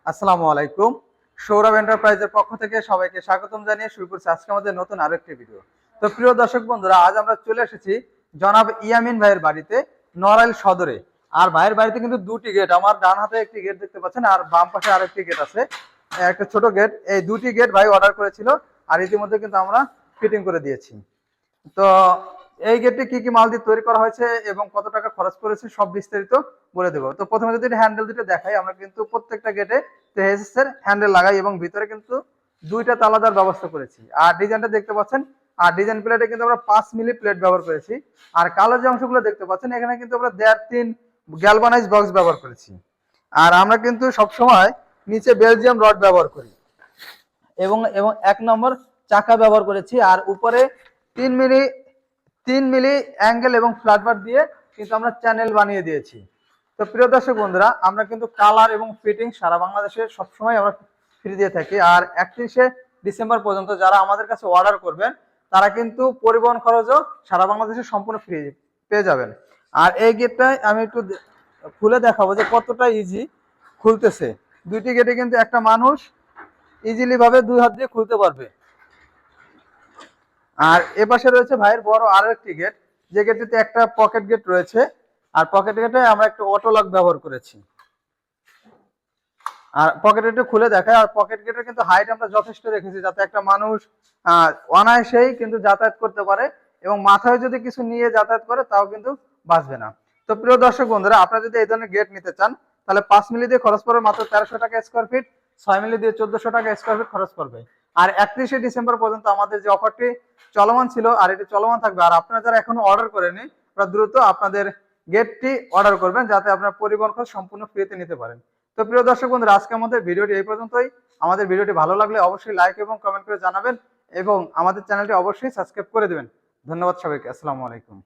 আসসালামু আলাইকুম। সৌরভ এন্টারপ্রাইজের পক্ষ থেকে সবাইকে স্বাগতম জানিয়ে শুরু করছি আজকে আমাদের নতুন আরেকটি ভিডিও। তো প্রিয় দর্শক বন্ধুরা, আজ আমরা চলে এসেছি জনাব ইয়ামিন ভাইয়ের বাড়িতে, নড়াইল সদরে। আর ভাইয়ের বাড়িতে কিন্তু দুটি গেট, আমার ডান হাতে একটি গেট দেখতে পাচ্ছেন আর বাম পাশে আরেকটি গেট আছে, একটা ছোট গেট। এই দুটি গেট ভাই অর্ডার করেছিল আর ইতিমধ্যে কিন্তু আমরা ফিটিং করে দিয়েছি। তো এই গেটটি কি কি মাল দিয়ে তৈরি করা হয়েছে এবং কত টাকা খরচ করেছে সব বিস্তারিত বলে দেবো। তো প্রথমে যদি হ্যান্ডেল দুটো দেখাই, আমরা কিন্তু প্রত্যেকটা গেটে তেহেসিস এর হ্যান্ডেল লাগাই এবং ভিতরে কিন্তু দুইটা তালা দেওয়ার ব্যবস্থা করেছি। আর ডিজাইনটা দেখতে পাচ্ছেন, আর ডিজাইন প্লেটে কিন্তু আমরা 5 মিলি প্লেট ব্যবহার করেছি। আর কালো যে অংশগুলো দেখতে পাচ্ছেন, এখানে কিন্তু আমরা 1.5-3 গ্যালভানাইজ বক্স ব্যবহার করেছি। আর আমরা কিন্তু সবসময় নিচে বেলজিয়াম রড ব্যবহার করি এবং এবং 1 নম্বর চাকা ব্যবহার করেছি। আর উপরে 3 মিলি অ্যাঙ্গেল এবং ফ্ল্যাটবার দিয়ে কিন্তু আমরা চ্যানেল বানিয়ে দিয়েছি। তো প্রিয় দর্শক বন্ধুরা, আমরা কিন্তু কালার এবং ফিটিং সারা বাংলাদেশে সবসময় আমরা ফ্রি দিয়ে থাকি। আর 31শে ডিসেম্বর পর্যন্ত যারা আমাদের কাছে অর্ডার করবেন তারা কিন্তু পরিবহন খরচও সারা বাংলাদেশে সম্পূর্ণ ফ্রি পেয়ে যাবেন। আর এই গেটটাই আমি একটু খুলে দেখাবো যে কতটা ইজি খুলতেছে। দুইটি গেটে কিন্তু একটা মানুষ ইজিলি ভাবে 2 হাত দিয়ে খুলতে পারবে। আর এ পাশে রয়েছে ভাইয়ের বড় আরো একটি গেট, যে গেটটিতে একটা পকেট গেট রয়েছে। আর পকেট গেটে আমরা একটা অটো লক ব্যবহার করেছি। আর পকেট গেটটা খুলে দেখায়, আর পকেট গেটের কিন্তু হাইট আমরা যথেষ্ট রেখেছি যাতে একটা মানুষ অনায়াসেই কিন্তু যাতায়াত করতে পারে এবং মাথায় যদি কিছু নিয়ে যাতায়াত করে তাও কিন্তু বাঁচবে না। তো প্রিয় দর্শক বন্ধুরা, আপনারা যদি এই ধরনের গেট নিতে চান তাহলে 5 মিলি দিয়ে খরচ পড়বে মাত্র 1300 টাকা স্কোয়ার ফিট, 6 মিলি দিয়ে 1400 টাকা স্কোয়ার ফিট খরচ পড়বে। আর 31শে ডিসেম্বর পর্যন্ত আমাদের যে অফারটি চলমান ছিল আর এটি চলমান থাকবে। আর আপনারা যারা এখনো অর্ডার করেনি তারা দ্রুত আপনাদের গেটটি অর্ডার করবেন যাতে আপনার পরিবহন খরচ সম্পূর্ণ ফ্রিতে নিতে পারেন। তো প্রিয় দর্শক বন্ধুরা, আজকে আমাদের ভিডিওটি এই পর্যন্তই। আমাদের ভিডিওটি ভালো লাগলে অবশ্যই লাইক এবং কমেন্ট করে জানাবেন এবং আমাদের চ্যানেলটি অবশ্যই সাবস্ক্রাইব করে দেবেন। ধন্যবাদ সবাইকে। আসসালামু আলাইকুম।